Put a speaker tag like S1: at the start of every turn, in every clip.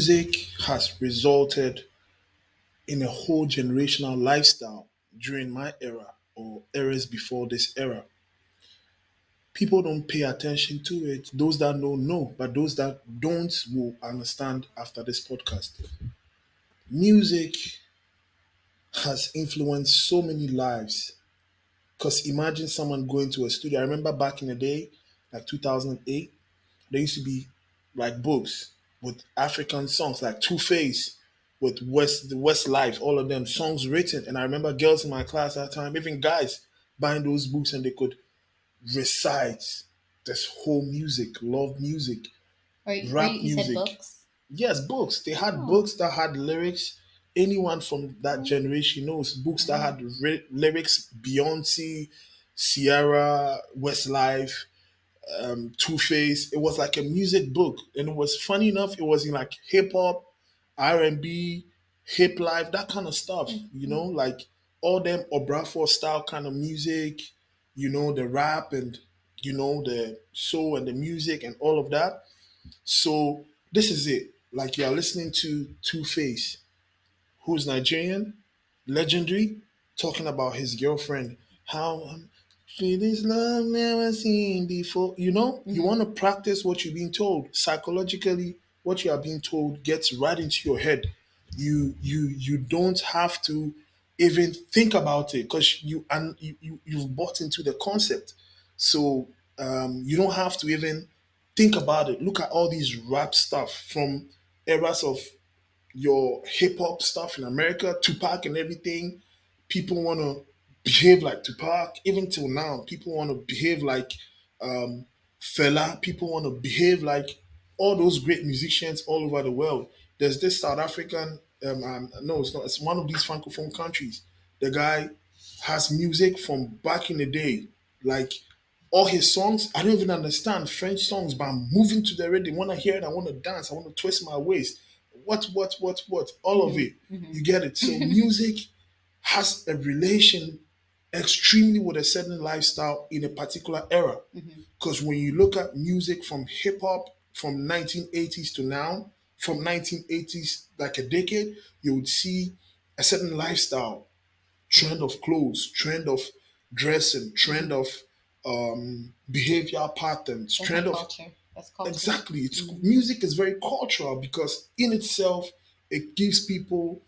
S1: Music has resulted in a whole generational lifestyle during my era or eras before this era. People don't pay attention to it. Those that know, but those that don't will understand after this podcast. Music has influenced so many lives. Because imagine someone going to a studio. I remember back in the day, like 2008, there used to be like books with African songs, like Two Face with the Westlife, all of them songs written. And I remember girls in my class at that time, even guys, buying those books and they could recite this whole music, love music, rap
S2: You said
S1: music.
S2: books?
S1: Yes, books. They had
S2: Oh.
S1: books that had lyrics. Anyone from that generation knows books that
S2: Mm-hmm.
S1: had lyrics. Beyonce, Sierra, Westlife, Two Face. It was like a music book, and it was funny enough. It was in like hip hop, R&B, hip life, that kind of stuff. Like all them Obrafor style kind of music. The rap and the soul and the music and all of that. So this is it. Like you're listening to Two Face, who's Nigerian, legendary, talking about his girlfriend. How feel this love never seen before. You
S2: Mm-hmm.
S1: want to practice what you're being told. Psychologically, what you are being told gets right into your head. You don't have to even think about it because you've bought into the concept. So you don't have to even think about it. Look at all these rap stuff from eras of your hip hop stuff in America, Tupac and everything. People want to behave like Tupac. Even till now, people want to behave like um, Fela. People want to behave like all those great musicians all over the world. There's this South African, no, it's not. It's one of these francophone countries. The guy has music from back in the day, like all his songs. I don't even understand French songs, but I'm moving to the rhythm. Want to hear it? I want to dance. I want to twist my waist. What? All of it.
S2: Mm-hmm. Mm-hmm.
S1: You get it. So music has a relation extremely with a certain lifestyle in a particular era.
S2: Mm-hmm.
S1: Because when you look at music from hip hop from 1980s to now, from 1980s like a decade, you would see a certain lifestyle, trend of clothes, trend of dressing, trend of behavior patterns,
S2: That's my
S1: trend of
S2: culture. That's culture.
S1: exactly. It's
S2: Mm-hmm.
S1: music is very cultural because in itself it gives people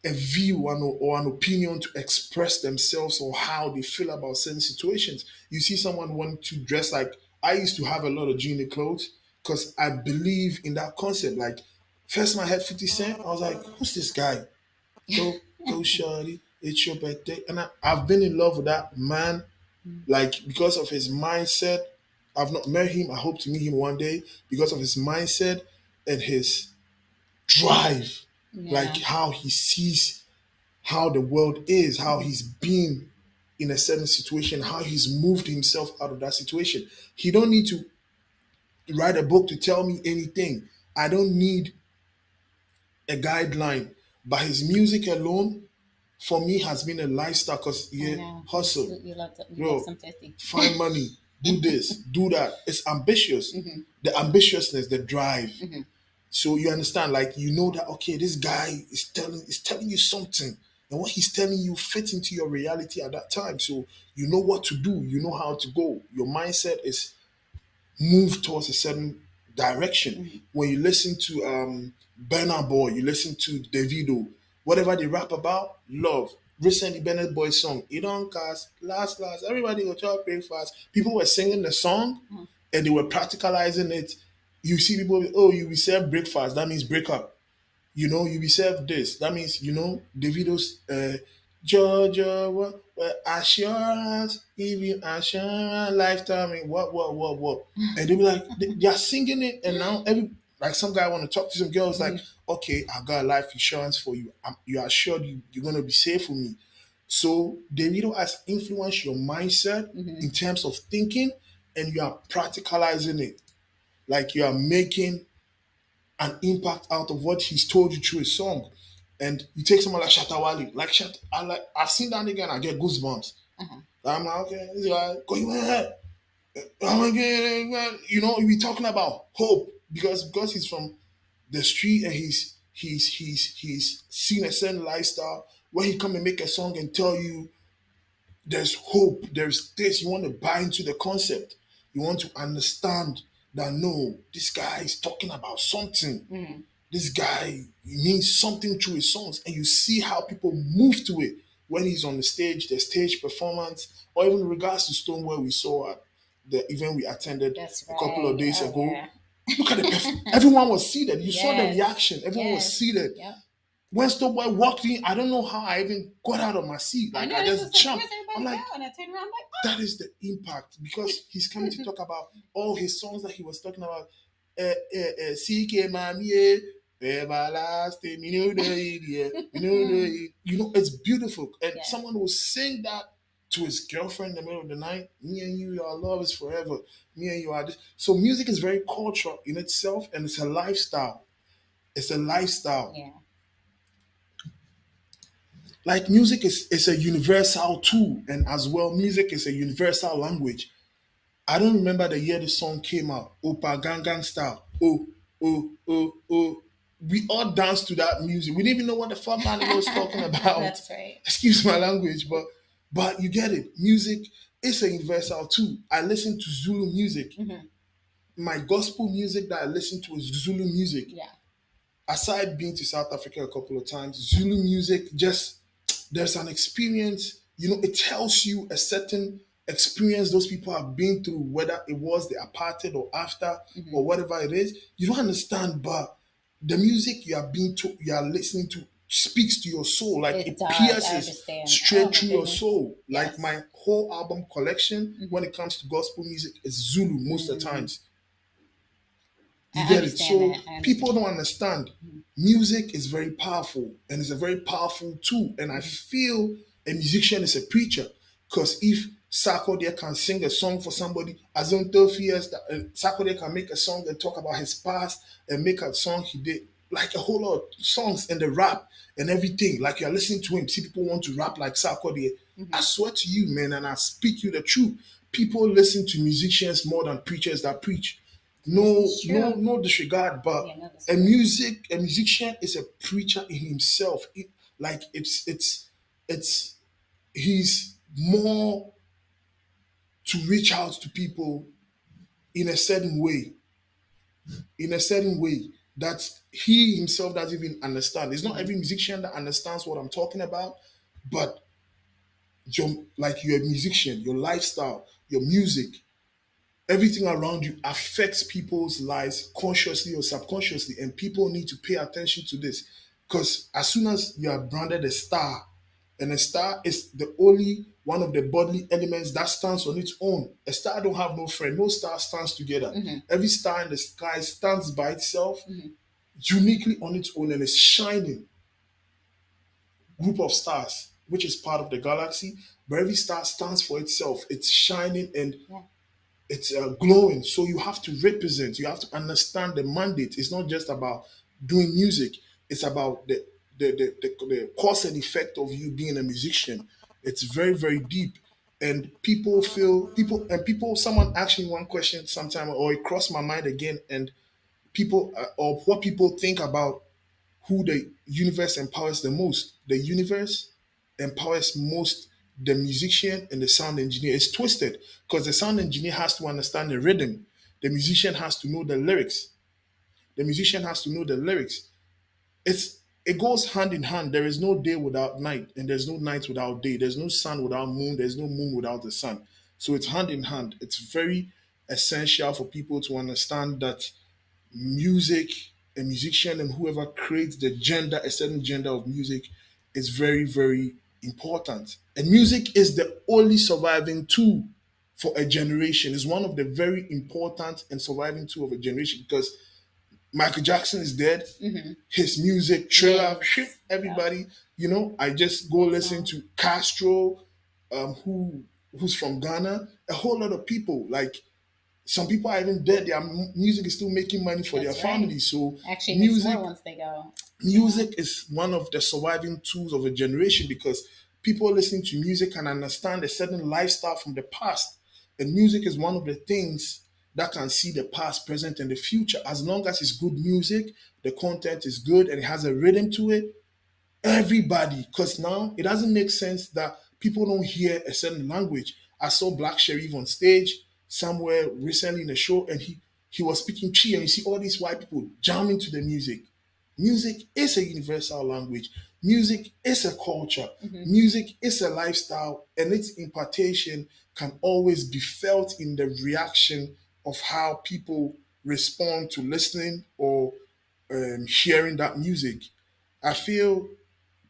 S1: a view or an opinion to express themselves or how they feel about certain situations. You see someone want to dress like I used to have a lot of junior clothes because I believe in that concept. Like first time I had 50 Cent, I was like, who's this guy? Go shorty, it's your birthday. And I've been in love with that man, like because of his mindset. I've not met him. I hope to meet him one day because of his mindset and his drive, like
S2: Yeah.
S1: how he sees how the world is, how he's been in a certain situation, how he's moved himself out of that situation. He don't need to write a book to tell me anything. I don't need a guideline. But his music alone, for me, has been a lifestyle because
S2: I
S1: yeah,
S2: know.
S1: hustle,
S2: You love
S1: bro,
S2: some testing.
S1: find money, do this, do that. It's ambitious.
S2: Mm-hmm.
S1: The ambitiousness, the drive.
S2: Mm-hmm.
S1: So you understand, like you know that okay, this guy is telling you something, and what he's telling you fits into your reality at that time. So you know what to do, you know how to go. Your mindset is moved towards a certain direction.
S2: Mm-hmm.
S1: When you listen to Burna Boy, you listen to Davido, whatever they rap about, love. Recently, Bernard Boy's song, "You Don't Cast," last, everybody go to breakfast. People were singing the song
S2: Mm-hmm.
S1: and they were practicalizing it. You see people, oh, you will serve breakfast, that means break up. You be served this. That means, Davido's Georgia, what assurance, even assurance, lifetime, and what. And they be like, they are singing it, and now like some guy want to talk to some girls, like,
S2: Mm-hmm.
S1: okay, I got life insurance for you. You are assured you're going to be safe with me. So Davido has influenced your mindset
S2: Mm-hmm.
S1: in terms of thinking, and you are practicalizing it. Like you are making an impact out of what he's told you through a song. And you take someone like Shatawali, I've seen that nigga and I get goosebumps.
S2: Uh-huh.
S1: I'm like, okay, this guy, go you ahead. I'm like, yeah, you be talking about hope because he's from the street and he's seen a certain lifestyle where he come and make a song and tell you there's hope, there's this. You want to buy into the concept. You want to understand that no, this guy is talking about something. This guy means something through his songs, and you see how people move to it when he's on the stage, the stage performance, or even in regards to Stonewall we saw at the event we attended
S2: That's
S1: a couple of
S2: right.
S1: days
S2: Oh
S1: ago.
S2: yeah.
S1: Look at the everyone was seated. You saw the
S2: Yes.
S1: reaction. Everyone was
S2: Yes.
S1: seated.
S2: Yep.
S1: When Stonewall walked in, I don't know how I even got out of my seat.
S2: I
S1: Like
S2: know
S1: I
S2: this
S1: just
S2: was like,
S1: jumped.
S2: where's
S1: I'm
S2: everybody
S1: like,
S2: going? I turned around, I'm like,
S1: that is the impact because he's coming to talk about all his songs that he was talking about. CK Mami, everlasting, it's beautiful. And
S2: yeah.
S1: someone will sing that to his girlfriend in the middle of the night. Me and you, our love is forever. Me and you are this. So music is very cultural in itself, and it's a lifestyle. It's a lifestyle.
S2: Yeah.
S1: Like music is a universal tool, and as well, music is a universal language. I don't remember the year the song came out. Opa Gangang Style. Oh, oh, oh, oh. We all danced to that music. We didn't even know what the fuck man was talking about.
S2: That's right.
S1: Excuse my language, but you get it. Music is a universal tool. I listen to Zulu music. My gospel music that I listen to is Zulu music.
S2: Yeah.
S1: Aside being to South Africa a couple of times, Zulu music just there's an experience, it tells you a certain experience those people have been through, whether it was the apartheid or after or whatever it is. You don't understand, but the music you are listening to speaks to your soul, like
S2: It
S1: it
S2: does. I
S1: pierces
S2: understand. Oh
S1: straight
S2: my
S1: through your
S2: goodness.
S1: soul. Like
S2: Yes.
S1: my whole album collection, when it comes to gospel music, is Zulu most of the times. You
S2: I
S1: get it?
S2: understand
S1: So
S2: that. I
S1: people
S2: understand
S1: don't
S2: that.
S1: understand. Music is very powerful and it's a very powerful tool. And I feel a musician is a preacher. Because if Sako there can sing a song for somebody, Azonto fears that Sako there can make a song and talk about his past and make a song he did. Like a whole lot of songs and the rap and everything. Like you're listening to him. See people want to rap like Sako there. I swear to you, man, and I speak you the truth. People listen to musicians more than preachers that preach. No,
S2: It's
S1: no,
S2: true.
S1: no disregard, but
S2: Yeah, no, that's
S1: a
S2: true.
S1: musician is a preacher in himself. Like it's he's more to reach out to people in a certain way, in a certain way that he himself doesn't even understand. It's not every musician that understands what I'm talking about, but you're a musician, your lifestyle, your music, everything around you affects people's lives consciously or subconsciously, and people need to pay attention to this because as soon as you are branded a star, and a star is the only one of the bodily elements that stands on its own. A star don't have no friend. No star stands together. Every star in the sky stands by itself, uniquely on its own, and is shining. Group of stars, which is part of the galaxy, but every star stands for itself. It's shining and
S2: Yeah.
S1: it's glowing. So you have to represent. You have to understand the mandate. It's not just about doing music. It's about the cause and effect of you being a musician. It's very very deep, and people. Someone asked me one question sometime, or it crossed my mind again, and people or what people think about who the universe empowers the most. The universe empowers most the musician and the sound engineer. It's twisted because the sound engineer has to understand the rhythm. The musician has to know the lyrics. The musician has to know the lyrics. It goes hand in hand. There is no day without night, and there's no night without day. There's no sun without moon. There's no moon without the sun. So it's hand in hand. It's very essential for people to understand that music, a musician, and whoever creates a certain gender of music, is very, very important. And music is the only surviving tool for a generation. It's one of the very important and surviving tool of a generation because Michael Jackson is dead. His music, Thriller,
S2: Yes. Yep.
S1: everybody, I just go
S2: That
S1: listen
S2: song.
S1: to Castro, who's from Ghana, a whole lot of people. Like some people are even dead. Their music is still making money for their
S2: That's right.
S1: family. So
S2: Actually, it makes more
S1: music,
S2: once they go.
S1: music is one of the surviving tools of a generation because people listening to music can understand a certain lifestyle from the past, and music is one of the things. that can see the past, present, and the future. As long as it's good music, the content is good, and it has a rhythm to it, everybody, because now it doesn't make sense that people don't hear a certain language. I saw Black Sherif on stage somewhere recently in a show, and he was speaking Chi, and you see all these white people jamming to the music. Music is a universal language. Music is a culture. Music is a lifestyle, and its impartation can always be felt in the reaction of how people respond to listening or hearing that music. I feel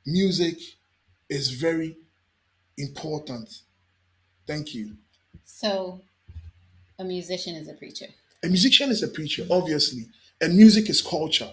S1: music is very important. Thank you.
S2: So a musician is a preacher.
S1: A musician is a preacher, obviously, and music is culture.